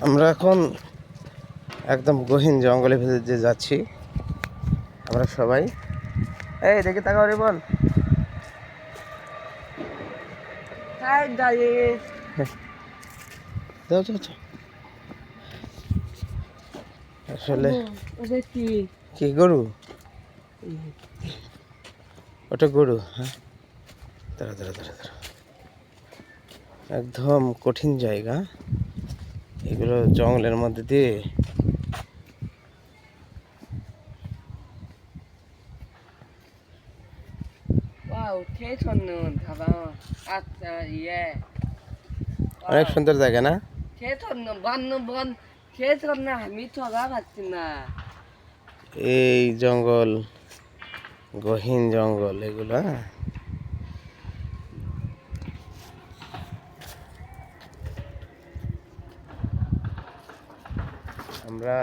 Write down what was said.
আমরা এখন একদম গহীন জঙ্গলের ভিতর দিয়ে যাচ্ছি আমরা সবাই। এই দেখে তাকাও রে বল। যাও যাও যাও। আসলে কি গরু? ওটা গরু? হ্যাঁ, দাঁড়া দাঁড়া দাঁড়া দাঁড়া। একদম কঠিন জায়গা এগুলো, জঙ্গলের মধ্যে দিয়ে। অনেক সুন্দর জায়গা না? এই জঙ্গল, গহীন জঙ্গল এগুলো। আমরা